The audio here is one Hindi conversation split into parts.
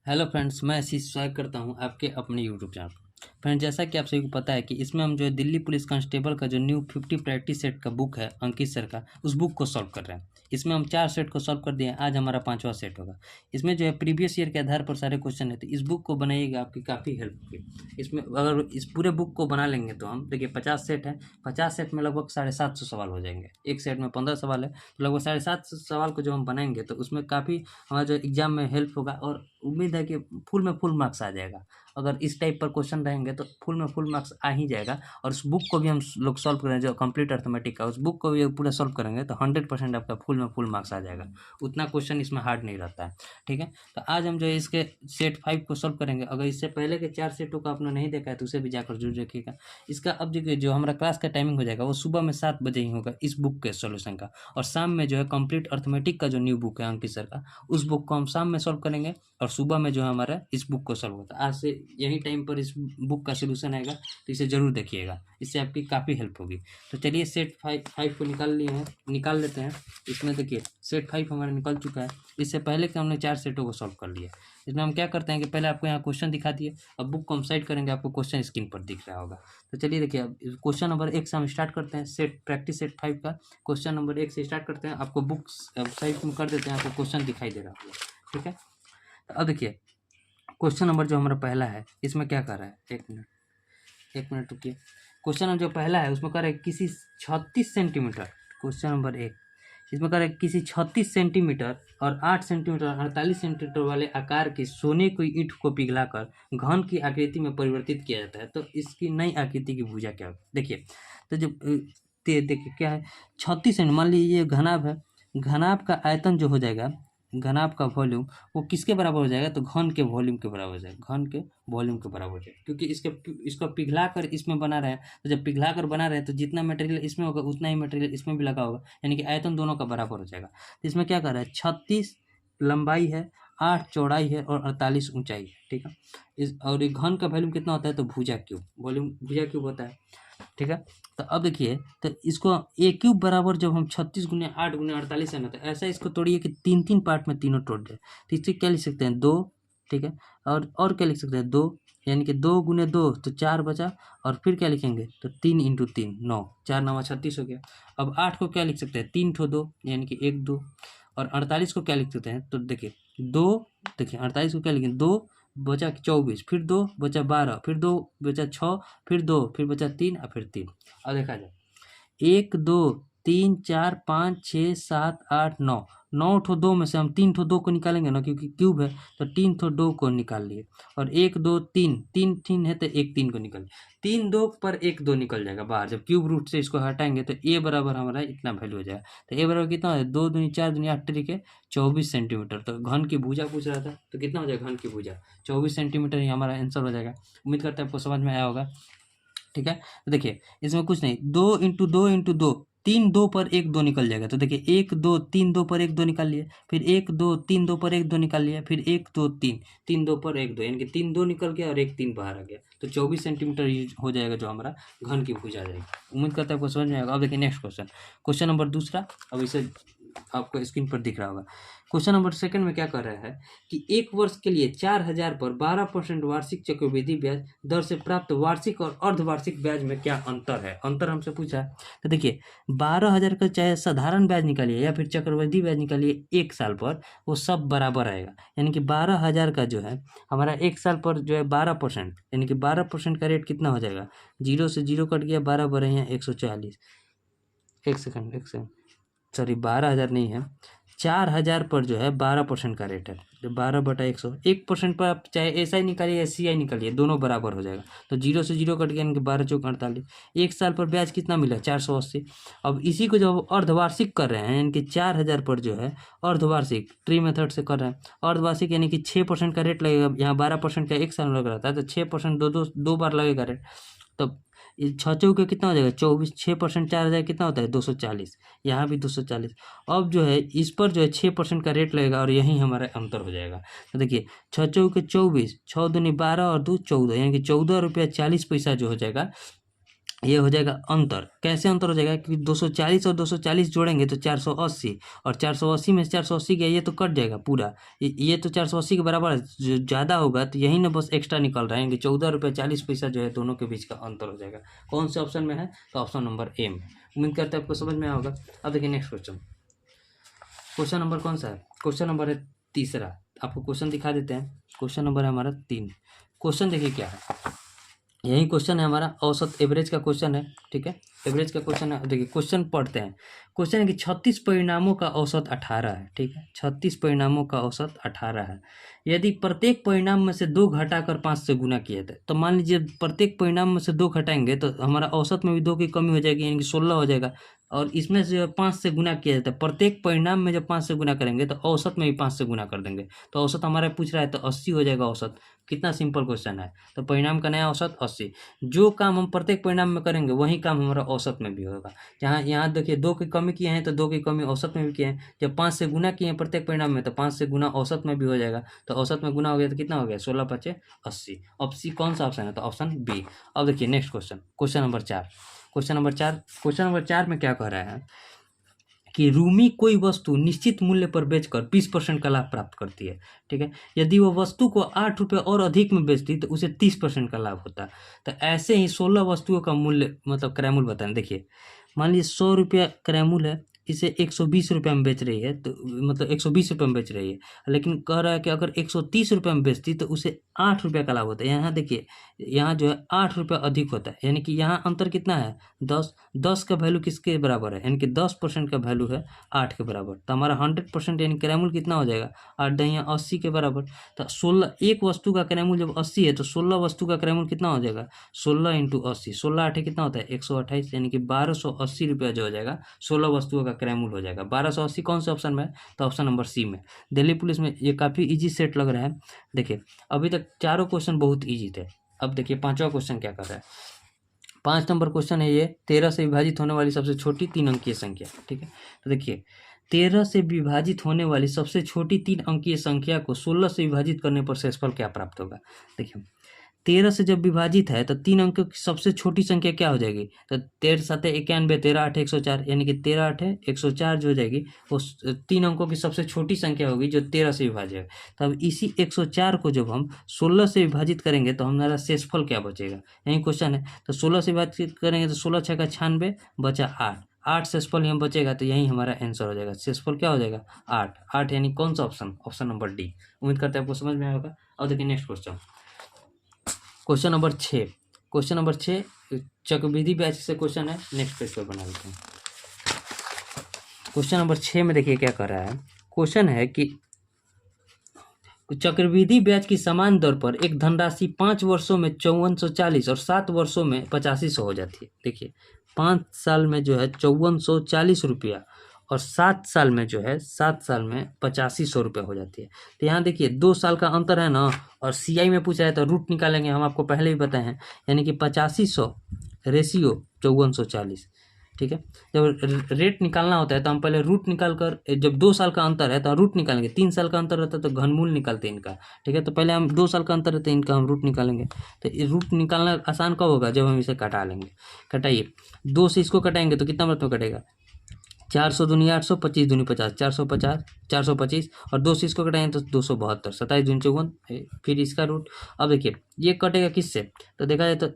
हेलो फ्रेंड्स, मैं आशीष स्वागत करता हूं आपके अपने यूट्यूब चैनल पर। फ्रेंड्स, जैसा कि आप सभी को पता है कि इसमें हम जो है दिल्ली पुलिस कांस्टेबल का जो न्यू 50 प्रैक्टिस सेट का बुक है अंकित सर का, उस बुक को सॉल्व कर रहे हैं। इसमें हम 4 सेट को सॉल्व कर दिए हैं, आज हमारा 5वां सेट होगा। इसमें जो है प्रीवियस ईयर के आधार पर सारे क्वेश्चन है, तो इस बुक को बनाइएगा, आपकी काफ़ी हेल्प होगी। इसमें अगर इस पूरे बुक को बना लेंगे तो हम देखिए 50 सेट है, 50 सेट में लगभग 750 सवाल हो जाएंगे। एक सेट में 15 सवाल है, तो लगभग 750 सवाल को जो हम बनाएंगे तो उसमें काफ़ी हमारा जो एग्जाम में हेल्प होगा और उम्मीद है कि फुल में फुल मार्क्स आ जाएगा। अगर इस टाइप पर क्वेश्चन रहेंगे तो फुल में फुल मार्क्स आ ही जाएगा। और उस बुक को भी हम लोग सॉल्व करेंगे, जो कंप्लीट अर्थमेटिक का उस बुक को भी पूरा सॉल्व करेंगे तो 100% आपका फुल में फुल मार्क्स आ जाएगा। उतना क्वेश्चन इसमें हार्ड नहीं रहता है। ठीक है, तो आज हम जो है इसके सेट 5 को सॉल्व करेंगे। अगर इससे पहले के 4 सेटों को आपने नहीं देखा है तो उसे भी जाकर जरूर देखिएगा। इसका अब देखिए जो हमारा क्लास का टाइमिंग हो जाएगा वो सुबह में 7 बजे ही होगा इस बुक के सॉल्यूशन का। और शाम में जो है कंप्लीट अर्थमेटिक का जो न्यू बुक है अंकित सर का, उस बुक को हम शाम में सॉल्व करेंगे और सुबह में जो है हमारा इस बुक को सॉल्व होता है। आज से यही टाइम पर इस बुक का सोल्यूशन आएगा, तो इसे ज़रूर देखिएगा, इससे आपकी काफ़ी हेल्प होगी। तो चलिए सेट फाइव को निकाल लेते हैं। इसमें देखिए सेट 5 हमारा निकल चुका है। इससे पहले कि हमने 4 सेटों को सॉल्व कर लिया। इसमें हम क्या करते हैं कि पहले आपको यहाँ क्वेश्चन दिखा दिए, अब बुक को हम साइड करेंगे, आपको क्वेश्चन स्क्रीन पर दिख रहा होगा। तो चलिए देखिए, अब क्वेश्चन नंबर 1 से हम स्टार्ट करते हैं। प्रैक्टिस सेट 5 का क्वेश्चन नंबर 1 से स्टार्ट करते हैं। आपको बुक साइड में कर देते हैं, आपको क्वेश्चन दिखाई दे रहा होगा। ठीक है, तो अब देखिए क्वेश्चन नंबर जो हमारा पहला है इसमें क्या कर रहा है, एक मिनट रुकिए। क्वेश्चन नंबर जो पहला है उसमें कर रहा है किसी 36 सेंटीमीटर, क्वेश्चन नंबर 1 इसमें कर रहा है किसी 36 सेंटीमीटर और 8 सेंटीमीटर 48 सेंटीमीटर वाले आकार की सोने की ईंट को पिघलाकर घन की आकृति में परिवर्तित किया जाता है। तो इसकी नई आकृति की भुजा क्या होगी? देखिए, तो जब देखिए क्या है, 36 सेंट, मान लीजिए ये घनाभ है। घनाभ का आयतन जो हो जाएगा, घनाभ का वॉल्यूम वो किसके बराबर हो जाएगा? तो घन के वॉल्यूम के बराबर हो जाएगा, घन के वॉल्यूम के बराबर हो जाएगा। क्योंकि इसको पिघला कर इसमें बना रहे हैं, तो जब पिघला कर बना रहे हैं तो जितना मटेरियल इसमें होगा उतना ही मटेरियल इसमें भी लगा होगा, यानी कि आयतन दोनों का बराबर हो जाएगा। तो इसमें क्या कर रहा है, 36 लंबाई है, 8 चौड़ाई है और 48 ऊंचाई है। ठीक है, इस और ये घन का वॉल्यूम कितना होता है? तो भुजा क्यूब, वॉल्यूम भुजा क्यूब होता है। ठीक है, तो अब देखिए, तो इसको ए क्यूब बराबर जब हम 36 गुने 8 गुने 48 है ना, तो ऐसा इसको तोड़िए कि 3 पार्ट में तीनों तोड़ जाए। तो इससे क्या लिख सकते हैं? 2। ठीक है, और क्या लिख सकते हैं? 2, यानी कि 2 गुने 2 तो 4 बचा। और फिर क्या लिखेंगे? तो 3 इंटू 3 9, 4 9 36 हो गया। अब 8 को क्या लिख सकते हैं? 3 ठो 2, यानी कि 1 2। और 48 को क्या लिख सकते हैं? तो देखिए 2, देखिए 48 को क्या लिखेंगे? 2 बचा 24, फिर 2 बचा 12, फिर 2 बचा 6, फिर 2, फिर बचा 3 और फिर 3। अब देखा जाए, 1 2 3 4 5 6 7 8 9, 9 ठो 2 में से हम 3 ठो 2 को निकालेंगे ना, क्योंकि क्यूब है तो 3 ठो 2 को निकाल लिए। और 1 2 3, 3 3 है तो 1 3 को निकाल, 3 2 पर 1 2 निकल जाएगा बाहर। जब क्यूब रूट से इसको हटाएंगे तो ए बराबर हमारा इतना वैल्यू हो जाएगा। तो ए बराबर कितना है? 2 दूनी 4 दूनी 8 तरीके 24 सेंटीमीटर। तो घन की भुजा पूछ रहा था, तो कितना हो जाएगा घन की भुजा? 24 सेंटीमीटर ही हमारा आंसर हो जाएगा। उम्मीद करते हैं आपको समझ में आया होगा। ठीक है, तो देखिए इसमें कुछ नहीं, 2 इंटू 2 3 2 पर 1 2 निकल जाएगा। तो देखिए 1 2 3 2 पर 1 2 निकाल लिए, फिर 1 2 3 2 पर 1 2 निकाल लिया, फिर 1 2 3 3 2 पर 1 2, यानी कि 3 2 निकल गया और 1 3 बाहर आ गया। तो 24 सेंटीमीटर हो जाएगा जो हमारा घन की भुजा आ जाएगी। उम्मीद करते हैं आपको समझ में आएगा। अब देखिए नेक्स्ट क्वेश्चन, क्वेश्चन नंबर दूसरा। अब इसे आपको स्क्रीन पर दिख रहा होगा। क्वेश्चन नंबर सेकंड में क्या कर रहा है कि 1 वर्ष के लिए 4000 पर 12% वार्षिक चक्रवृद्धि ब्याज दर से प्राप्त वार्षिक और अर्धवार्षिक ब्याज में क्या अंतर है? अंतर हमसे पूछा है। तो देखिए 12,000 का चाहे साधारण ब्याज निकालिए या फिर चक्रवृद्धि ब्याज निकालिए 1 साल पर, वो सब बराबर आएगा। यानी कि 12,000 का जो है हमारा 1 साल पर जो है 12%, यानी कि 12% का रेट कितना हो जाएगा? 0 से 0 कट गया, 12 बड़े हैं 140। एक सेकंड, सॉरी 12,000 नहीं है, 4,000 पर जो है 12% का रेट है। जो 12/100, 1% पर आप चाहे एस आई निकालिए या सी आई निकालिए, दोनों बराबर हो जाएगा। तो 0 से 0 कट गया, यानी कि 12 चौक 48। 1 साल पर ब्याज कितना मिला? 480। अब इसी को जब अर्धवार्षिक कर रहे हैं, यानी कि 4,000 पर जो है अर्धवार्षिक ट्री मेथड से कर रहे हैं, अर्धवार्षिक यानी कि 6% का रेट लगेगा। यहाँ 12% का 1 साल में लग रहा था, तो 6% दो बार लगेगा रेट। तो 6 चौके कितना हो जाएगा? 24, 6% 4,000 कितना होता है? 240। यहाँ भी 240। अब जो है इस पर जो है 6% का रेट लगेगा और यही हमारा अंतर हो जाएगा। तो देखिए 6 चौके 24, 6 दूनी 12 और 2 14, यानी कि 14 रुपया 40 पैसा जो हो जाएगा ये हो जाएगा अंतर। कैसे अंतर हो जाएगा कि 240 और 240 जोड़ेंगे तो 480, और 480 में से 480 गया, ये तो कट जाएगा पूरा। ये तो 480 के बराबर है, जो ज़्यादा होगा तो यही ना बस एक्स्ट्रा निकल रहा है कि 14 रुपये 40 पैसा जो है दोनों के बीच का अंतर हो जाएगा। कौन से ऑप्शन में है? तो ऑप्शन नंबर ए में। उम्मीद करते हैं आपको समझ में आया होगा। अब देखिए नेक्स्ट क्वेश्चन। क्वेश्चन नंबर कौन सा है? क्वेश्चन नंबर है तीसरा। आपको क्वेश्चन दिखा देते हैं। क्वेश्चन नंबर है हमारा 3। क्वेश्चन देखिए क्या है, यही क्वेश्चन है हमारा, औसत एवरेज का क्वेश्चन है। ठीक है, एवरेज का क्वेश्चन है। देखिए क्वेश्चन पढ़ते हैं। क्वेश्चन है कि 36 परिणामों का औसत 18 है। ठीक है, 36 परिणामों का औसत 18 है। यदि प्रत्येक परिणाम में से 2 घटाकर 5 से गुना किया जाए, तो मान लीजिए प्रत्येक परिणाम में से 2 घटाएंगे तो हमारा औसत में भी 2 की कमी हो जाएगी, यानी कि 16 हो जाएगा। और इसमें से 5 से गुना किया जाता है, प्रत्येक परिणाम में जब 5 से गुना करेंगे तो औसत में भी 5 से गुना कर देंगे, तो औसत हमारा पूछ रहा है तो 80 हो जाएगा औसत। कितना सिंपल क्वेश्चन है। तो परिणाम का नया औसत 80। जो काम हम प्रत्येक परिणाम में करेंगे वही काम हमारा औसत में भी होगा। जहाँ यहाँ देखिए 2 की कमी किए हैं तो 2 की कमी औसत में भी किए हैं। जब 5 से गुना किए हैं प्रत्येक परिणाम में तो 5 से गुना औसत में भी हो जाएगा। तो औसत में गुना हो गया तो कितना हो गया? 16 पचे 80। अब सी कौन सा ऑप्शन है? तो ऑप्शन बी। अब देखिए next question, question number 4। Question number 4 में क्या कह रहा है कि रूमी कोई वस्तु निश्चित मूल्य पर बेचकर 20% का लाभ प्राप्त करती है। ठीक है, यदि वो वस्तु को 8 रुपये और अधिक में बेचती तो उसे 30% का लाभ होता। तो ऐसे ही 16 वस्तुओं का मूल्य मतलब क्रय मूल्य बताएं। देखिए मान लीजिए 100 रुपया क्रय मूल्य है, इसे 120 रुपये में बेच रही है, तो मतलब 120 रुपये में बेच रही है, लेकिन कह रहा है कि अगर 130 रुपये में बेचती तो उसे 8 रुपये का लाभ होता है। यहाँ देखिए यहाँ जो है 8 रुपये अधिक होता है, यानी कि यहाँ अंतर कितना है? 10। 10 का वैल्यू किसके बराबर है? यानी कि 10% का वैल्यू है 8 के बराबर। तो हमारा 100% यानी क्रय मूल्य कितना हो जाएगा? 8 दहिया 80 के बराबर। तो 16 एक वस्तु का क्रय मूल्य जब 80 है तो 16 वस्तु का क्रय मूल्य कितना हो जाएगा? 16 इंटू 80, 16 8 कितना होता है? 128, यानी कि 1280 रुपया जो हो जाएगा 16 वस्तुओं का क्रय मूल्य हो जाएगा। 1280 कौन से ऑप्शन में है? तो ऑप्शन नंबर सी में। दिल्ली पुलिस में ये काफ़ी ईजी सेट लग रहा है। देखिए अभी तक चारों क्वेश्चन बहुत ईजी थे। अब देखिए 5वां क्वेश्चन क्या कर रहा है। 5 नंबर क्वेश्चन है ये, 13 से विभाजित होने वाली सबसे छोटी 3 अंकीय संख्या। ठीक है, तो देखिए 13 से विभाजित होने वाली सबसे छोटी 3 अंकीय संख्या को 16 से विभाजित करने पर शेषफल क्या प्राप्त होगा? देखिए 13 से जब विभाजित है तो 3 अंकों की सबसे छोटी संख्या क्या हो जाएगी? तो 13 7 91, 13 8 104, यानी कि 13 8 104 जो हो जाएगी वो 3 अंकों की सबसे छोटी संख्या होगी जो 13 से विभाज्य है। तो अब इसी 104 को जब हम 16 से विभाजित करेंगे तो हमारा शेषफल क्या बचेगा? यही क्वेश्चन है। तो 16 से विभाजित करेंगे तो 16 6 का 96 बचा 8। 8 शेषफल यहाँ बचेगा, तो यही हमारा आंसर हो जाएगा। शेषफल क्या हो जाएगा? 8। 8 यानी कौन सा ऑप्शन? Option number D. उम्मीद करते हैं आपको समझ में आया होगा। और देखिए next question, question number 6। Question number 6 चक्रवृद्धि ब्याज से क्वेश्चन है। नेक्स्ट पेज पर बना लेते हैं। क्वेश्चन नंबर 6 में देखिए क्या कर रहा है। क्वेश्चन है कि चक्रवृद्धि ब्याज की समान दर पर एक धनराशि 5 वर्षों में 5440 और 7 वर्षों में 8500 हो जाती है। देखिए 5 साल में जो है 5440 रुपया और 7 साल में जो है 7 साल में 8500 रुपये हो जाती है। तो यहाँ देखिए 2 साल का अंतर है ना, और सीआई में पूछा है तो रूट निकालेंगे, हम आपको पहले ही बताए हैं, यानी कि 8500 रेशियो 5440। ठीक है, जब रेट निकालना होता है तो हम पहले रूट निकाल कर, जब 2 साल का अंतर है तो रूट निकालेंगे, 3 साल का अंतर रहता है तो घनमूल निकालते हैं इनका। ठीक है, तो पहले हम 2 साल का अंतर रहता है इनका हम रूट निकालेंगे। तो रूट निकालना आसान कब होगा? जब हम इसे कटा लेंगे। कटाइए, 2 से इसको कटाएंगे तो कितना मतलब कटेगा? 400 दूनी 800, 25 दूनी 50, 450, 425, और 2 से इसको कटाएंगे तो 272, 27 दूनी 54, फिर इसका रूट। अब देखिए ये कटेगा किससे? तो देखा जाए तो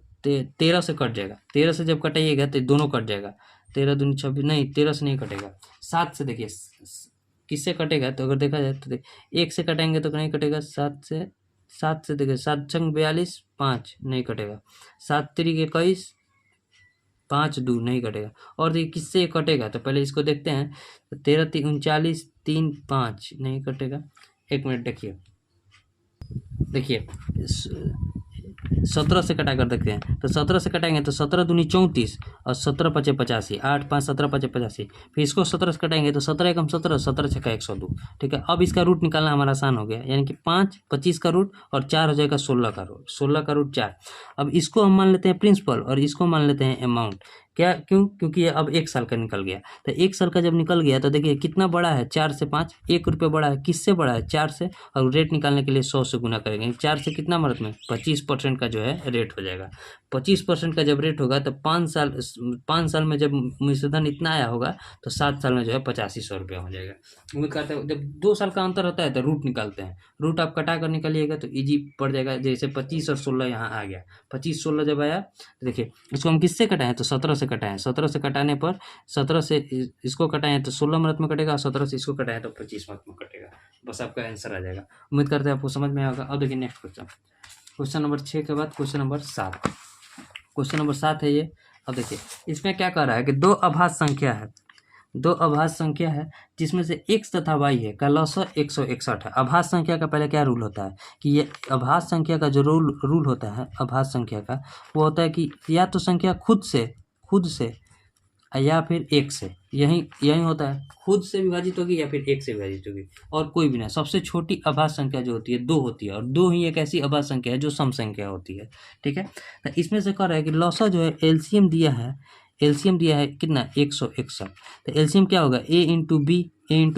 13 से कट जाएगा। 13 से जब कटाइएगा तो दोनों कट जाएगा। 13 दूनी 26, नहीं 13 से नहीं कटेगा। 7 से देखिए किससे कटेगा? तो अगर देखा जाए तो 1 से कटाएंगे तो नहीं कटेगा। 7 से देखिए 7 छंग 42, 5 नहीं कटेगा। 7 तिरिक 21, 5 2 नहीं कटेगा। और देखिए किससे कटेगा? तो पहले इसको देखते हैं। तो 13 3 39, 3 5 नहीं कटेगा। 1 मिनट देखिए 17 से कटा कर देखते हैं। तो 17 से कटाएंगे तो 17 दूनी 34 और 17 पचे 85, 8 5 17 पचे 85। फिर इसको 17 से कटाएंगे तो 17 एकम 17, 17 छक्का 102। ठीक है, अब इसका रूट निकालना हमारा आसान हो गया, यानी कि 5 25 का रूट और 4 हो जाएगा 16 का रूट। 16 का रूट 4। अब इसको हम मान लेते हैं प्रिंसिपल और इसको मान लेते हैं अमाउंट। क्या क्यों? क्योंकि ये अब 1 साल का निकल गया। तो 1 साल का जब निकल गया तो देखिए कितना बड़ा है, 4 से 5, 1 रुपये बड़ा है। किससे बड़ा है? 4 से। और रेट निकालने के लिए 100 से गुना करेंगे। 4 से कितना मदद में 25% का जो है रेट हो जाएगा। 25% का जब रेट होगा तो 5 साल में जब मूलधन इतना आया होगा तो 7 साल में जो है 8500 रुपया हो जाएगा। उम्मीद करते हैं जब 2 साल का अंतर होता है तो रूट निकालते हैं। रूट आप कटा कर निकालिएगा तो ईजी पड़ जाएगा। जैसे 25 और 16 यहाँ आ गया। 25 16 जब आया तो देखिए इसको हम किससे कटाएं तो 17 से कटाएं। 17 से कटाने पर 17 से इसको कटाएं तो 16 मिनट में कटेगा। 17 से इसको कटाएं तो 25 मिनट में कटेगा। बस आपका आंसर आ जाएगा। उम्मीद करते हैं आपको समझ में आएगा। अब देखिए नेक्स्ट क्वेश्चन, क्वेश्चन नंबर 6 के बाद क्वेश्चन नंबर 7। क्वेश्चन नंबर 7 है ये। अब देखिए इसमें क्या कह रहा है कि दो अभाज्य संख्या है जिसमें से x तथा y है का लसाअ 161 है। अभाज्य संख्या का पहले क्या रूल होता है कि ये अभाज्य संख्या का जो रूल होता है अभाज्य संख्या का, वो होता है कि या तो संख्या खुद से या फिर 1 से, यही होता है। खुद से विभाजित होगी या फिर 1 से विभाजित होगी और कोई भी ना। सबसे छोटी अभाज्य संख्या जो होती है 2 होती है और 2 ही एक ऐसी अभाज्य संख्या है जो सम संख्या होती है। ठीक है, तो इसमें से कह रहा है कि लसाअ जो है एलसीएम दिया है कितना 161। तो एलसीएम क्या होगा a इंटू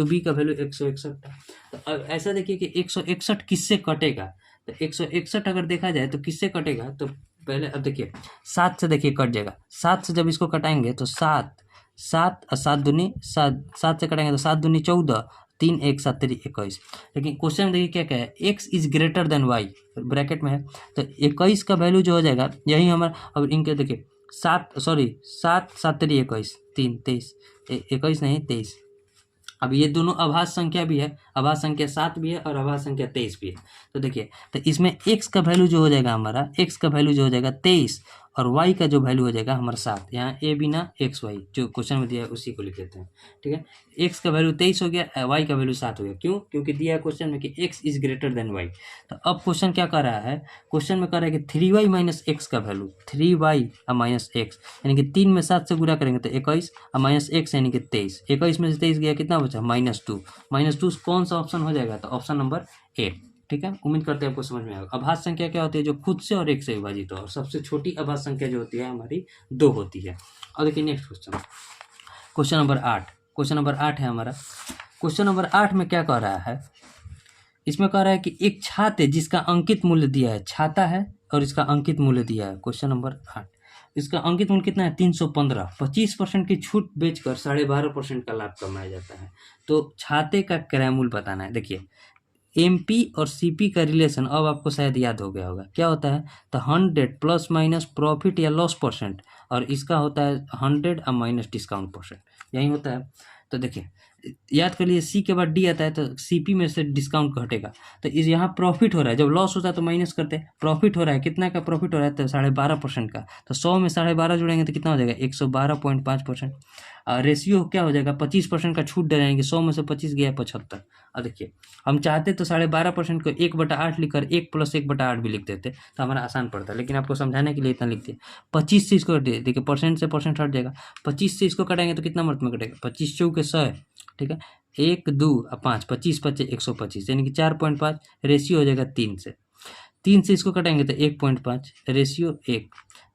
बी का वैल्यू 161 था। तो अब ऐसा देखिए कि 161 किससे कटेगा, तो 161 अगर देखा जाए तो किससे कटेगा, तो पहले अब देखिए 7 से देखिए कट जाएगा। 7 से जब इसको कटाएंगे तो 7 दूनी 7 से कटाएंगे तो 7 दूनी 14, 3 1 7 3 21। लेकिन क्वेश्चन में देखिए क्या है, x is greater than y bracket में है। तो 21 का वैल्यू जो हो जाएगा यही हमारा। अब इनके देखिए 7 7 3 21 3 23 21 नहीं 23। अब ये दोनों अभाज्य संख्या भी है, अभाज्य संख्या 7 भी है और अभाज्य संख्या 23 भी है। तो देखिए तो इसमें x का वैल्यू जो हो जाएगा हमारा, x का वैल्यू जो हो जाएगा 23 और y का जो वैल्यू हो जाएगा हमारा 7। यहाँ a बिना x y जो क्वेश्चन में दिया है उसी को लिख लेते हैं। ठीक है, x का वैल्यू 23 हो गया, y का वैल्यू 7 हो गया। क्यों? क्योंकि दिया है क्वेश्चन में कि x is greater than y। तो अब क्वेश्चन क्या कर रहा है, क्वेश्चन में कर रहा है कि 3y माइनस x का वैल्यू 3y माइनस x, यानी कि 3 में 7 से गुणा करेंगे तो 21 और माइनस x यानी कि 23। 21 में से 23 गया कितना बचा -2 कौन सा ऑप्शन हो जाएगा, तो ऑप्शन नंबर ए। ठीक है, उम्मीद करते हैं आपको समझ में आएगा। अभाज्य संख्या क्या होती है, जो खुद से और 1 से विभाजित हो, और सबसे छोटी अभाज्य संख्या जो होती है हमारी 2 होती है। और देखिए नेक्स्ट क्वेश्चन, क्वेश्चन नंबर 8 है हमारा। क्वेश्चन नंबर 8 में क्या कह रहा है, इसमें कह रहा है कि एक छात्र जिसका अंकित मूल्य दिया है, छाता है और इसका अंकित मूल्य दिया है। क्वेश्चन नंबर 8, इसका अंकित मूल्य कितना है 315। 25% की छूट बेचकर 12.5% का लाभ कमाया जाता है। तो छाते का क्रय मूल्य बताना है। देखिए एमपी और सीपी का रिलेशन अब आपको शायद याद हो गया होगा, क्या होता है, तो 100 प्लस माइनस प्रॉफिट या लॉस परसेंट, और इसका होता है 100 और माइनस डिस्काउंट परसेंट, यही होता है। तो देखिए याद कर लिए, सी के बाद डी आता है तो सीपी में से डिस्काउंट घटेगा। तो इस यहाँ प्रॉफिट हो रहा है, जब लॉस होता है तो माइनस करते हैं। प्रॉफिट हो रहा है, कितना का प्रॉफिट हो रहा है, तो 12.5% का। तो 100 में 12.5 जुड़ेंगे तो कितना हो जाएगा 112.5%। रेशियो क्या हो जाएगा, 25% का छूट दे रहे हैं कि 100 में से 25 गया 75। और देखिए हम चाहते तो 12.5% को 1/8 लिखकर 1 + 1/8 भी लिख देते तो हमारा आसान पड़ता, लेकिन आपको समझाने के लिए इतना लिखते हैं। 25 से इसको देखिए परसेंट से परसेंट हट जाएगा। 25 से इसको कटाएंगे तो कितना मर्द में कटेगा, 25 चौके 100 है। ठीक है, 1 2 5 25 25 125, यानी कि 4.5 रेशियो हो जाएगा 3 से। 3 से इसको कटाएंगे तो 1.5 रेशियो 1।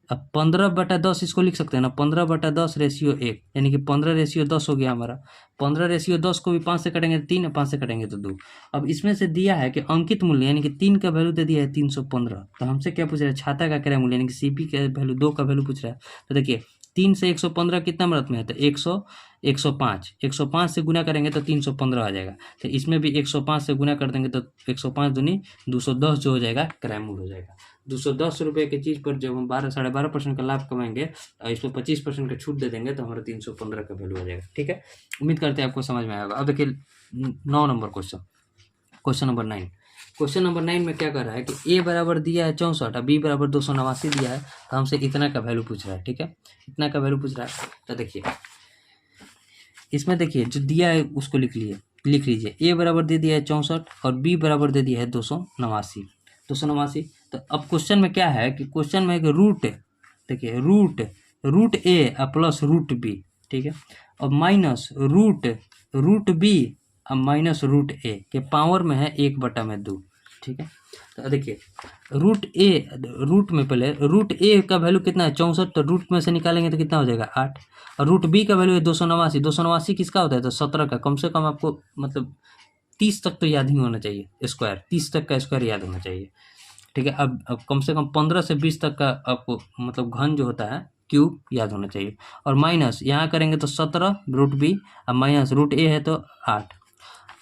अब 15/10 इसको लिख सकते हैं ना, 15/10 रेशियो 1, यानी कि 15 रेशियो 10 हो गया हमारा। 15 रेशियो 10 को भी 5 से कटेंगे तो 3, 5 से कटेंगे तो 2। अब इसमें से दिया है कि अंकित मूल्य यानी कि 3 का वैल्यू दे दिया है 315। तो हमसे क्या पूछ रहा है, छाता का क्रय मूल्य यानी कि सीपी का वैल्यू 2 का वैल्यू पूछ रहा है। तो देखिए 3 से 115 कितना मदद में है, तो 105 से गुना करेंगे तो 315 आ जाएगा। तो इसमें भी 105 से गुना कर देंगे तो 105 दूनी 210 जो हो जाएगा क्रय मूल्य हो जाएगा। 210 रुपये की चीज़ पर जब हम 12.5% का लाभ कमाएंगे और इसमें 25% का छूट दे देंगे तो हमारा 315 का वैल्यू आ जाएगा। ठीक है, उम्मीद करते हैं आपको समझ में आएगा। अब देखिए 9 number question, question number 9। Question number 9 में क्या कर रहा है कि ए बराबर दिया है 64 और बी बराबर 289 दिया है, तो हमसे इतना का वैल्यू पूछ रहा है। ठीक है, इतना का वैल्यू पूछ रहा है। तो देखिए इसमें देखिए जो दिया है उसको लिख लीजिए। ए बराबर दे दिया है 64 और बी बराबर दे दिया है 289। तो अब क्वेश्चन में क्या है कि क्वेश्चन में एक रूट, देखिए रूट ए प्लस रूट बी, ठीक है, और माइनस रूट बी और माइनस रूट ए के पावर में है 1/2। ठीक है। तो देखिए रूट में पहले रूट ए का वैल्यू कितना है 64, तो रूट में से निकालेंगे तो कितना हो जाएगा 8। और रूट बी का वैल्यू है 289। 289 किसका होता है तो 17 का। कम से कम आपको मतलब 30 तक तो याद ही होना चाहिए, स्क्वायर 30 तक का स्क्वायर याद होना चाहिए, ठीक है। अब कम से कम 15 से 20 तक का आपको मतलब घन जो होता है क्यूब याद होना चाहिए। और माइनस यहाँ करेंगे तो 17 रूट बी, अब माइनस रूट ए है तो 8,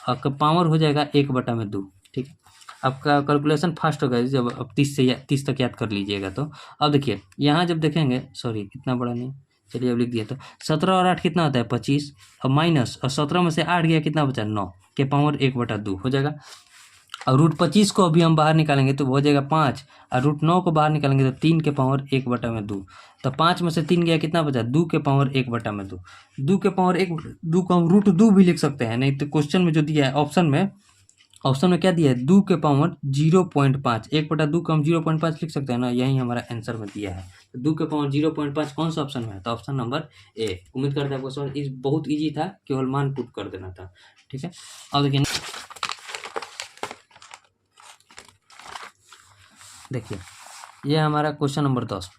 आपका पावर हो जाएगा 1/2, ठीक है। आपका कैलकुलेशन फास्ट होगा जब अब 30 तक याद कर लीजिएगा। तो अब देखिए यहाँ जब देखेंगे, सॉरी इतना बड़ा नहीं, चलिए अब लिख दिया। तो 17 और 8 कितना होता है 25, अब माइनस और 17 में से 8 गया कितना बचा 9 के पावर 1/2 हो जाएगा। और रूट 25 को अभी हम बाहर निकालेंगे तो हो जाएगा 5, और रूट 9 को बाहर निकालेंगे तो 3 के पावर 1/2। तो 5 में से 3 गया कितना बचा 2 के पावर 1/2। 2 के पावर 1/2 को हम रूट 2 भी लिख सकते हैं, नहीं तो क्वेश्चन में जो दिया है ऑप्शन में क्या दिया है 2 के पावर 0.5, 1/2 को हम 0.5 लिख सकते हैं ना, यही हमारा आंसर में दिया है। तो 2 के पावर 0.5 कौन सा ऑप्शन में है तो ऑप्शन नंबर ए। उम्मीद करते हैं आपको समझ बहुत ईजी था, केवल मान पुट कर देना था, ठीक है। अब देखिए ये हमारा क्वेश्चन नंबर 10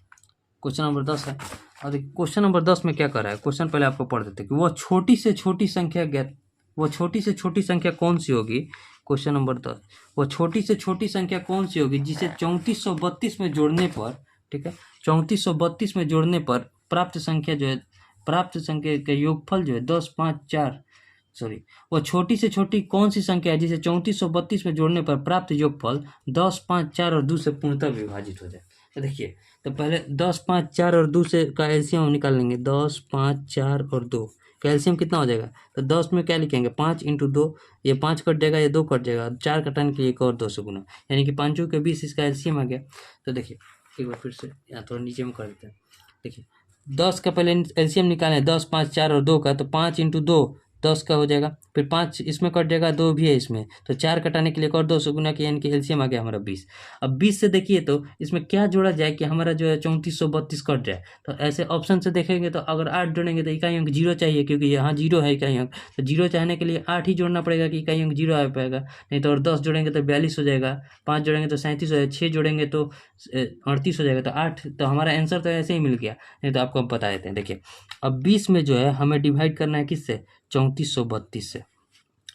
है। और देखिए क्वेश्चन नंबर 10 में क्या कर रहा है, क्वेश्चन पहले आपको पढ़ देते हैं कि वह छोटी से छोटी संख्या कौन सी होगी। क्वेश्चन नंबर 10, वो छोटी से छोटी संख्या कौन सी होगी जिसे 3432 में जोड़ने पर, ठीक है, 3432 में जोड़ने पर प्राप्त संख्या का योगफल जो है 10, 5, 4 वो छोटी से छोटी कौन सी संख्या है जिसे 3432 में जोड़ने पर प्राप्त योगफल 10, 5, 4 और 2 से पूर्णतः विभाजित हो जाए। तो देखिए तो पहले 10, 5, 4 और 2 से का एलसीएम हम निकाल लेंगे। 10, 5, 4 और 2 का एलसीएम कितना हो जाएगा तो 10 में क्या लिखेंगे 5 × 2, ये 5 कट जाएगा, ये 2 कट जाएगा, 4 कटाने के लिए एक और 2 से गुना, यानी कि 5 के 20 इसका एलसीएम आ गया। तो देखिए एक बार फिर से यहाँ थोड़ा नीचे में कर देते हैं। देखिए 10 का पहले एलसीएम निकालें 10, 5, 4 और 2 का, तो 5 × 2 10 का हो जाएगा, फिर 5 इसमें कट जाएगा, 2 भी है इसमें, तो 4 कटाने के लिए एक और 2 से गुना किया, यानी कि एलसीएम आ गया हमारा 20। अब 20 से देखिए तो इसमें क्या जोड़ा जाए कि हमारा जो है 3432 कट जाए। तो ऐसे ऑप्शन से देखेंगे तो अगर 8 जोड़ेंगे तो इकाई अंक 0 चाहिए, क्योंकि यहाँ 0 है इकाई अंक, तो 0 चाहने के लिए 8 ही जोड़ना पड़ेगा कि इकाई अंक 0 आ पाएगा। नहीं तो और 10 जोड़ेंगे तो 42 हो जाएगा, 5 जोड़ेंगे तो 37 हो जाएगा, 6 जोड़ेंगे तो 38 हो जाएगा, तो 8, तो हमारा आंसर तो ऐसे ही मिल गया। नहीं तो आपको हम बता देते हैं। देखिए अब 20 में जो है हमें डिवाइड करना है किससे 3432 से,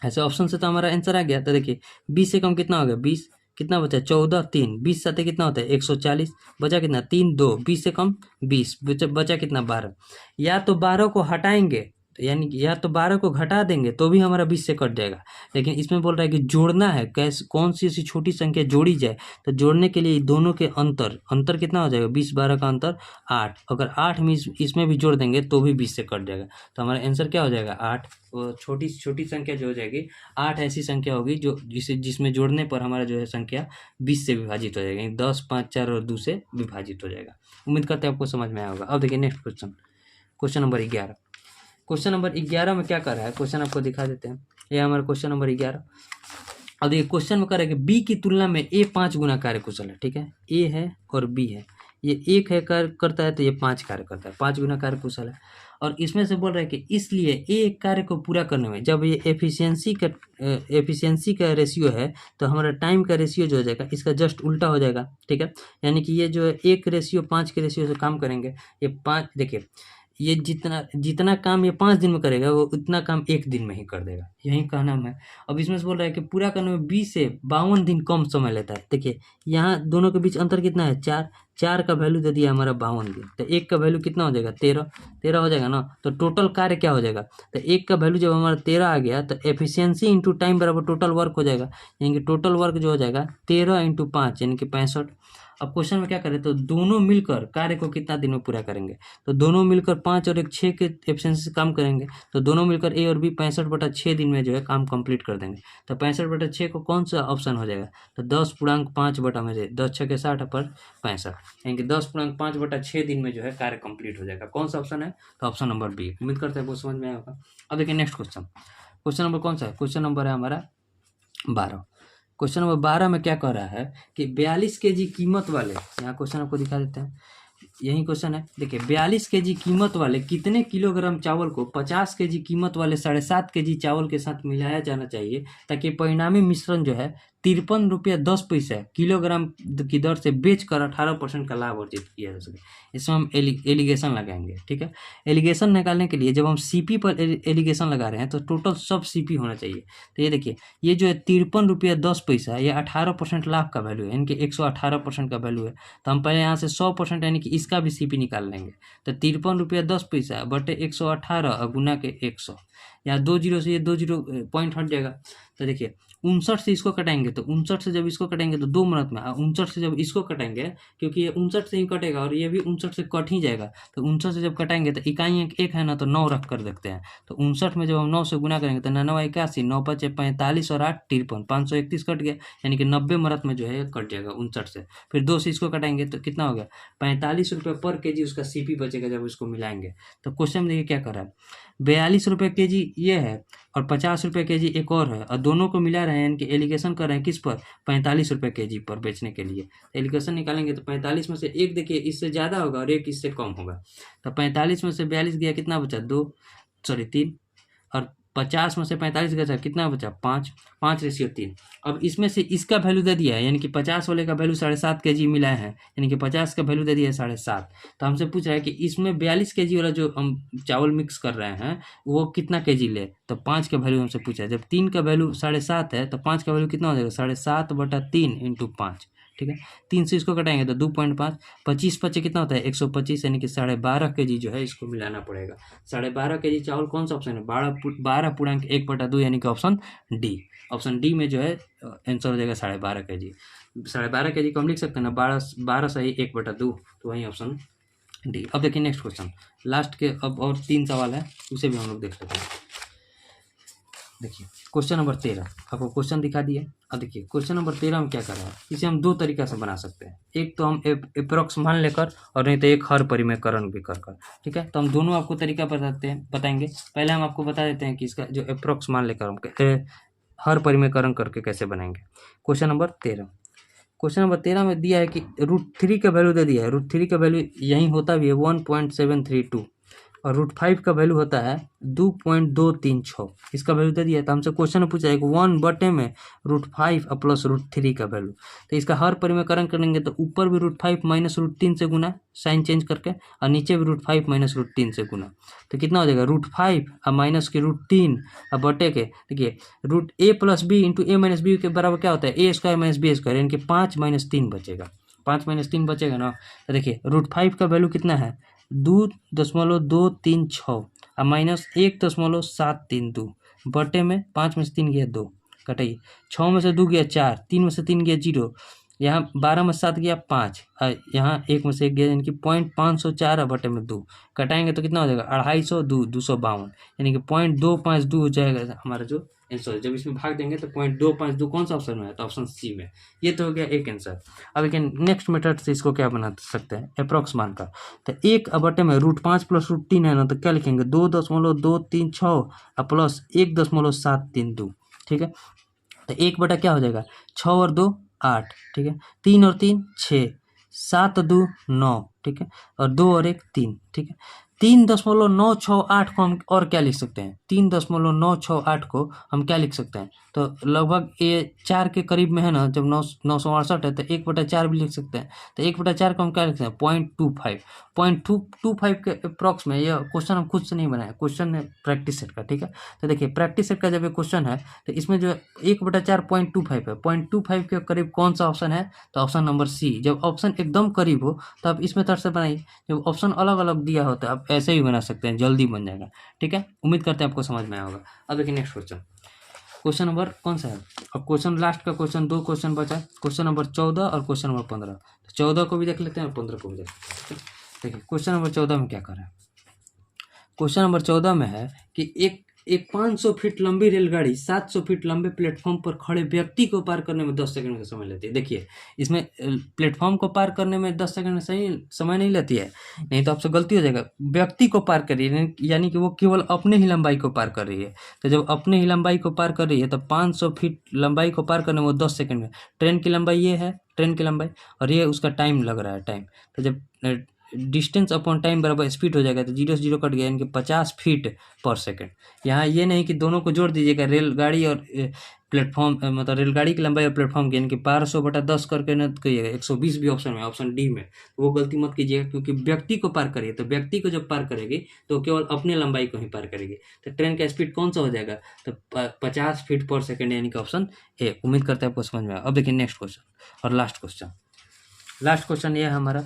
ऐसे ऑप्शन से तो हमारा आंसर आ गया। तो देखिए 20 से कम कितना हो गया 20, कितना बचा 14, 3, 20 साथ कितना होता है 140, बचा कितना 3, 2, 20 से कम 20, बचा कितना 12। या तो 12 को हटाएंगे यानी कि या तो 12 को घटा देंगे तो भी हमारा 20 से कट जाएगा, लेकिन इसमें बोल रहा है कि जोड़ना है, कैसे कौन सी ऐसी छोटी संख्या जोड़ी जाए। तो जोड़ने के लिए दोनों के अंतर कितना हो जाएगा 20, 12 का अंतर 8, अगर 8 में इसमें भी जोड़ देंगे तो भी 20 से कट जाएगा। तो हमारा आंसर क्या हो जाएगा 8। वो छोटी छोटी संख्या जो हो जाएगी 8 ऐसी संख्या होगी जो जिसमें जोड़ने पर हमारा जो है संख्या 20 से विभाजित हो जाएगी, 10, 5, 4 और 2 से विभाजित हो जाएगा। उम्मीद करते हैं आपको समझ में आया होगा। अब देखिए next question number 11। Question number 11 में क्या कर रहा है, क्वेश्चन आपको दिखा देते हैं। ये हमारा क्वेश्चन नंबर 11। अब देखिए क्वेश्चन में कर रहा है कि बी की तुलना में ए 5 गुना कार्य कुशल है, ठीक है, ए है और बी है, ये 1 है कार्य करता है तो ये 5 कार्य करता है, 5 गुना कार्य कुशल है। और इसमें से बोल रहा है कि इसलिए एक कार्य को पूरा करने में जब ये एफिशिएंसी का रेशियो है तो हमारा टाइम का रेशियो जो हो जाएगा इसका जस्ट उल्टा हो जाएगा, ठीक है। यानी कि ये जो है 1 रेशियो 5 के रेशियो से काम करेंगे, ये 5, देखिए ये जितना काम ये 5 दिन में करेगा वो उतना काम 1 दिन में ही कर देगा, यही कहना है। अब इसमें से बोल रहा है कि पूरा करने में 20 से 52 दिन कम समय लेता है। देखिए यहाँ दोनों के बीच अंतर कितना है 4 का वैल्यू दे दिया हमारा 52 दिन, तो 1 का वैल्यू कितना हो जाएगा 13 हो जाएगा ना। तो टोटल कार्य क्या हो जाएगा, तो 1 का वैल्यू जब हमारा 13 आ गया तो एफिशिएंसी इंटू टाइम बराबर टोटल वर्क हो जाएगा, यानी कि टोटल वर्क जो हो जाएगा 13 × 5 यानी कि 65। अब क्वेश्चन में क्या करें तो दोनों मिलकर कार्य को कितना दिन में पूरा करेंगे, तो दोनों मिलकर 5 और 1 6 के एफिशिएंसी से काम करेंगे, तो दोनों मिलकर ए और बी 65/6 दिन में जो है काम कंप्लीट कर देंगे। तो 65/6 को कौन सा ऑप्शन हो जाएगा तो 10.5/में 10 6 के 60 पर 65, यानी कि 10.5/6 दिन में जो है कार्य कंप्लीट हो जाएगा। कौन सा ऑप्शन है तो ऑप्शन नंबर बी। उम्मीद करते हैं वो समझ में आया होगा। अब देखिए नेक्स्ट क्वेश्चन नंबर कौन सा है, क्वेश्चन नंबर है हमारा 12। क्वेश्चन नंबर 12 में क्या कह रहा है कि 42 kg कीमत वाले, यहाँ क्वेश्चन आपको दिखा देते हैं, यही क्वेश्चन है। देखिए 42 kg कीमत वाले कितने किलोग्राम चावल को 50 kg कीमत वाले 7.5 kg चावल के साथ मिलाया जाना चाहिए ताकि परिणामी मिश्रण जो है ₹53.10 किलोग्राम की दर से बेचकर 18% का लाभ अर्जित किया जा सके। इसमें हम एलिगेशन लगाएंगे, ठीक है। एलिगेशन निकालने के लिए जब हम सीपी पर एलिगेशन लगा रहे हैं तो टोटल सब सीपी होना चाहिए। तो ये देखिए, ये जो है ₹53.10 ये 18% लाभ का वैल्यू है, यानी कि 118% का वैल्यू है। तो हम पहले यहाँ से 100% यानी कि इसका भी सीपी निकाल लेंगे। तो ₹53.10 बटे 118 गुना के 100, यहाँ 2 जीरो से ये 2 जीरो पॉइंट हट जाएगा। तो देखिए 59 से इसको कटाएंगे, तो 59 से जब इसको कटाएंगे तो 2 मिनट में, 59 से जब इसको कटाएंगे, क्योंकि ये 59 से ही कटेगा और ये भी 59 से कट ही जाएगा। तो 59 से जब कटाएंगे तो इकाई एक है ना, तो 9 रख कर देखते हैं। तो 59 में जब हम 9 से गुना करेंगे तो 9 81, 9 5 45 और 8 53, 531 कट गया, यानी कि 90 मिनट में जो है कट जाएगा 59 से। फिर 2 से इसको कटाएंगे तो कितना हो गया, ₹45 पर केजी उसका सीपी बचेगा जब इसको मिलाएंगे। तो क्वेश्चन में देखिए क्या कर रहा है, ₹42 केजी ये है और ₹50 केजी एक और है, और दोनों को मिला रहे हैं, यानी कि एलिगेशन कर रहे हैं किस पर, ₹45 केजी पर बेचने के लिए। एलिगेशन निकालेंगे तो 45 में से एक देखिए इससे ज़्यादा होगा और एक इससे कम होगा। तो 45 में से 42 गया, कितना बचा 3, और 50 में से 45 गया कितना बचा 5, 5:3। अब इसमें से इसका वैल्यू दे दिया है, यानी कि 50 वाले का वैल्यू 7.5 केजी मिला है, यानी कि 50 का वैल्यू दे दिया है 7.5। तो हमसे पूछ रहा है कि इसमें 42 केजी वाला जो हम चावल मिक्स कर रहे हैं वो कितना केजी ले, तो 5 का वैल्यू हमसे पूछा है। जब 3 का वैल्यू 7.5 है तो 5 का वैल्यू कितना हो जाएगा, 7.5/3 × 5, ठीक है। 3 से इसको कटाएंगे तो 2.5, 25 पचे कितना होता है 125, यानी कि 12.5 केजी जो है इसको मिलाना पड़ेगा। 12.5 केजी चावल कौन सा ऑप्शन है, 12.1/2, यानी कि ऑप्शन डी। ऑप्शन डी में जो है आंसर हो जाएगा 12.5 केजी। 12.5 केजी को हम लिख सकते हैं ना, 12 सही 1/2, तो वही ऑप्शन डी। अब देखिए नेक्स्ट क्वेश्चन, लास्ट के अब और 3 सवाल है, उसे भी हम लोग देख लेते हैं। देखिए क्वेश्चन नंबर 13, आपको क्वेश्चन दिखा दिए। अब देखिए क्वेश्चन नंबर 13 में क्या कर रहा है, इसे हम 2 तरीका से बना सकते हैं। एक तो हम अप्रोक्स मान लेकर, और नहीं तो एक हर परिमेयकरण भी कर, ठीक है। तो हम दोनों आपको तरीका बताएंगे। पहले हम आपको बता देते हैं कि इसका जो अप्रोक्स मान लेकर हम हर परिमेयकरण करके कैसे बनाएंगे। क्वेश्चन नंबर 13 में दिया है कि √3 का वैल्यू दे दिया है। √3 का वैल्यू यही होता भी है 1.732, और √5 का वैल्यू होता है 2.236। इसका वैल्यू दे दिया है। तो हमसे क्वेश्चन में पूछा है कि 1 में √5 प्लस √3 का वैल्यू। तो इसका हर परिमेयकरण करेंगे तो ऊपर भी √5 माइनस √3 से गुना, साइन चेंज करके, और नीचे भी √5 माइनस √3 से गुना। तो कितना हो जाएगा, √5 और माइनस के √3 और बटे के, देखिए √a + b × a - b के बराबर क्या होता है, a² - b², यानी कि 5 - 3 बचेगा। 5 - 3 बचेगा ना। तो देखिए √5 का वैल्यू कितना है 2.236 और माइनस 1.732 बटे में 5 में से 3 गया 2, कटाइए 6 में से 2 गया 4, 3 में से 3 गया 0, यहाँ 12 में 7 गया 5, यहाँ 1 में से 1 गया, यानी कि 0.504 बटे में 2, कटाएंगे तो कितना हो जाएगा 250, 252, यानी कि 0.252 हो जाएगा हमारा जो आंसर। जब इसमें भाग देंगे तो 0.252 कौन सा ऑप्शन में है, तो ऑप्शन सी में। ये तो हो गया एक आंसर। अब लेकिन नेक्स्ट मेथड से इसको क्या बना सकते हैं, अप्रोक्स मान का। तो 1 बटे में √5 + √3 है ना, तो क्या लिखेंगे 2.236 प्लस 1.732, ठीक है। तो 1 बटा क्या हो जाएगा 6 और 2 8, ठीक है, 3 और 3 6, 7 2 9, ठीक है, और 2 और 1 3, ठीक है। 3.968 को हम और क्या लिख सकते हैं, 3.968 को हम क्या लिख सकते हैं, तो लगभग ये 4 के करीब में है ना। जब 968 है तो 1/4 भी लिख सकते हैं। तो 1/4 को हम क्या लिख सकते हैं 0.25 के अप्रॉक्स में। यह क्वेश्चन हम खुद से नहीं बनाए, क्वेश्चन है प्रैक्टिस सेट का, ठीक है। तो देखिए प्रैक्टिस सेट का जब ये क्वेश्चन है तो इसमें जो 1/4 0.25 है, 0.25 के करीब कौन सा ऑप्शन है, तो ऑप्शन नंबर सी। जब ऑप्शन एकदम करीब हो तो आप इसमें तरह से बनाइए, जब ऑप्शन अलग अलग दिया होता है आप ऐसे ही बना सकते हैं, जल्दी बन जाएगा, ठीक है। उम्मीद करते हैं आपको समझ में आया होगा। अब देखिए नेक्स्ट क्वेश्चन नंबर कौन सा है। अब क्वेश्चन लास्ट का क्वेश्चन 2 क्वेश्चन बचा, क्वेश्चन नंबर 14 और क्वेश्चन नंबर 15। तो 14 को भी देख लेते हैं और 15 को भी देख लेते हैं। देखिए क्वेश्चन नंबर 14 में क्या कर रहा है। क्वेश्चन नंबर 14 में है कि एक 500 फीट लंबी रेलगाड़ी 700 फीट लंबे प्लेटफॉर्म पर खड़े व्यक्ति को पार करने में 10 सेकंड का समय लेती है। देखिए इसमें प्लेटफॉर्म को पार करने में 10 सेकंड सही समय नहीं लेती है, नहीं तो आपसे गलती हो जाएगा। व्यक्ति को पार कर रही है, यानी कि वो केवल अपने ही लंबाई को पार कर रही है। तो जब अपने ही लंबाई को पार कर रही है तो 500 फीट लंबाई को पार करने में 10 सेकंड में। ट्रेन की लंबाई ये है, ट्रेन की लंबाई, और ये उसका टाइम लग रहा है टाइम। तो जब डिस्टेंस अपॉन टाइम बराबर स्पीड हो जाएगा, तो 0 से 0 कट गया, यानी कि 50 फीट पर सेकंड। यहाँ ये नहीं कि दोनों को जोड़ दीजिएगा, रेलगाड़ी और प्लेटफॉर्म, मतलब रेलगाड़ी की लंबाई और प्लेटफॉर्म की, यानी कि 1200/10 करके न करिएगा। 120 भी ऑप्शन में, ऑप्शन डी में, वो गलती मत कीजिएगा, क्योंकि व्यक्ति को पार करिए, तो व्यक्ति को जब पार करेगी तो केवल अपने लंबाई को ही पार करेगी। तो ट्रेन का स्पीड कौन सा हो जाएगा, तो 50 फीट पर सेकंड, यानी कि ऑप्शन ए। उम्मीद करते हैं आपको समझ में आया। अब देखिए नेक्स्ट क्वेश्चन और लास्ट क्वेश्चन। लास्ट क्वेश्चन ये है हमारा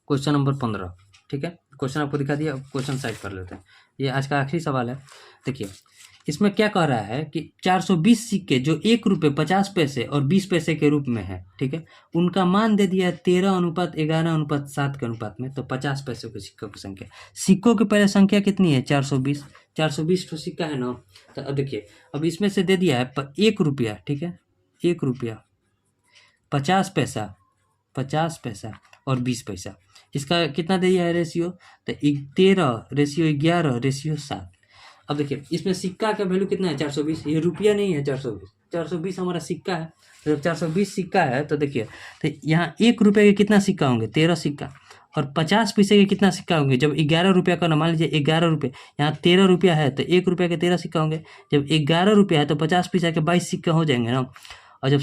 क्वेश्चन नंबर 15। ठीक है, क्वेश्चन आपको दिखा दिया, अब क्वेश्चन साइड कर लेते हैं। ये आज का आखिरी सवाल है। देखिए इसमें क्या कह रहा है कि 420 सिक्के जो 1 रुपये 50 पैसे और 20 पैसे के रूप में है, ठीक है, उनका मान दे दिया 13:11:7 के अनुपात में, तो 50 पैसे के सिक्कों की संख्या। सिक्कों की पहले संख्या कितनी है, 420। 420 तो सिक्का है ना। तो अब देखिए, अब इसमें से दे दिया है 1 रुपया, ठीक है, 1 रुपया 50 पैसा, 50 पैसा और 20 पैसा। इसका कितना दे दिया है रेशियो, तो 13:11:7। अब देखिए इसमें सिक्का का वैल्यू कितना है, 420। ये रुपया नहीं है, 420, 420 हमारा सिक्का है। तो जब 420 सिक्का है तो देखिए, तो यहाँ 1 रुपये के कितना सिक्का होंगे, 13 सिक्का, और 50 पैसे के कितना सिक्का होंगे, जब 11 रुपया का ना, मान लीजिए 11 रुपये, यहाँ 13 रुपया है तो 1 रुपये के 13 सिक्का होंगे। जब 11 रुपया है तो 50 पैसा के 22 सिक्का हो जाएंगे ना। और जब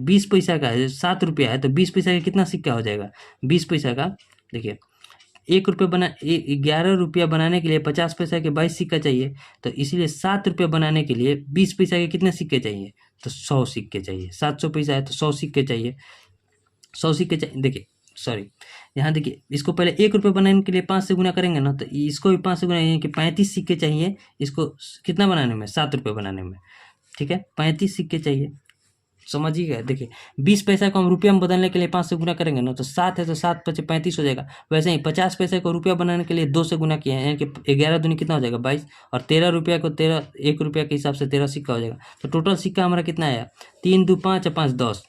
20 पैसा का है, 7 रुपया है, तो 20 पैसा का कितना सिक्का हो जाएगा, 20 पैसा का। देखिए 1 रुपये 11 रुपया बनाने के लिए 50 पैसा के 22 सिक्का चाहिए, तो इसीलिए 7 रुपये बनाने के लिए 20 पैसा के कितने सिक्के चाहिए, तो 100 सिक्के चाहिए। 700 पैसा है तो 100 सिक्के चाहिए, 100 सिक्के चाहिए। देखिए सॉरी, यहाँ देखिए इसको पहले 1 रुपये बनाने के लिए 5 से गुना करेंगे ना, तो इसको भी 5 से गुना, यानी कि 35 सिक्के चाहिए इसको कितना बनाने में, 7 रुपये बनाने में। ठीक है, 35 सिक्के चाहिए, समझिएगा। देखिए 20 पैसा को हम रुपया में बदलने के लिए 5 से गुना करेंगे ना, तो 7 है तो 7 × 35 हो जाएगा। वैसे ही 50 पैसे को रुपया बनाने के लिए 2 से गुना किया है, यानी कि 11 दूनी कितना हो जाएगा, 22। और 13 रुपया को 1 रुपया के हिसाब से 13 सिक्का हो जाएगा। तो टोटल सिक्का हमारा कितना आया, 3 दूनी 5 और 5 10,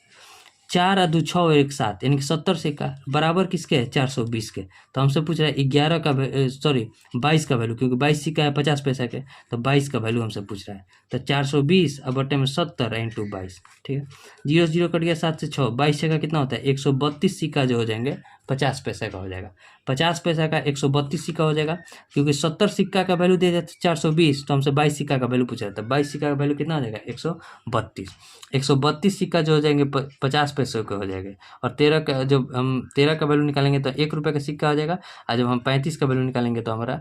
4 और 2 6 और 1 7, यानी कि 70 सिक्का बराबर किसके है, 420 के। तो हमसे पूछ रहा है 11 का, सॉरी 22 का वैल्यू, क्योंकि 22 सिक्का है 50 पैसा के, तो 22 का वैल्यू हमसे पूछ रहा है। तो 420 अब बटे में 70 × 22। ठीक है, 0 0 कट गया, 7 से 6, 22 का कितना होता है, 132 सिक्का जो हो जाएंगे 50 पैसा का हो जाएगा। 50 पैसा का 132 सिक्का हो जाएगा, क्योंकि 70 सिक्का का वैल्यू दे जाता है 420, तो हमसे 22 सिक्का का वैल्यू पूछा जाता है। 22 सिक्का का वैल्यू कितना हो जाएगा, 132। 132 सिक्का जो हो जाएंगे 50 पैसे के हो जाएंगे। और 13 का, जब हम 13 का वैल्यू निकालेंगे तो 1 रुपये का सिक्का हो जाएगा, और जब हम 35 का वैल्यू निकालेंगे तो हमारा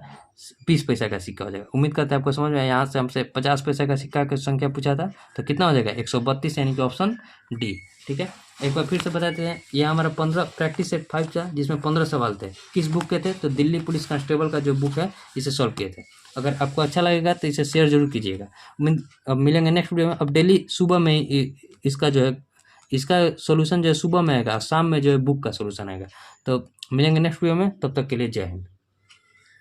20 पैसा का सिक्का हो जाएगा। उम्मीद करते हैं आपको समझ में आया। यहाँ से हमसे 50 पैसा का सिक्का की संख्या पूछा था, तो कितना हो जाएगा, 132, यानी कि ऑप्शन डी। ठीक है, एक बार फिर से बताते हैं, यह हमारा 15 प्रैक्टिस सेट 5 था, जिसमें 15 सवाल थे। किस बुक के थे, तो दिल्ली पुलिस कांस्टेबल का जो बुक है, इसे सॉल्व किए थे। अगर आपको अच्छा लगेगा तो इसे शेयर जरूर कीजिएगा। अब मिलेंगे नेक्स्ट वीडियो में। अब डेली सुबह में इसका जो है, इसका सोल्यूशन जो है सुबह में आएगा, शाम में जो है बुक का सोल्यूशन आएगा। तो मिलेंगे नेक्स्ट वीडियो में, तब तक के लिए जय हिंद।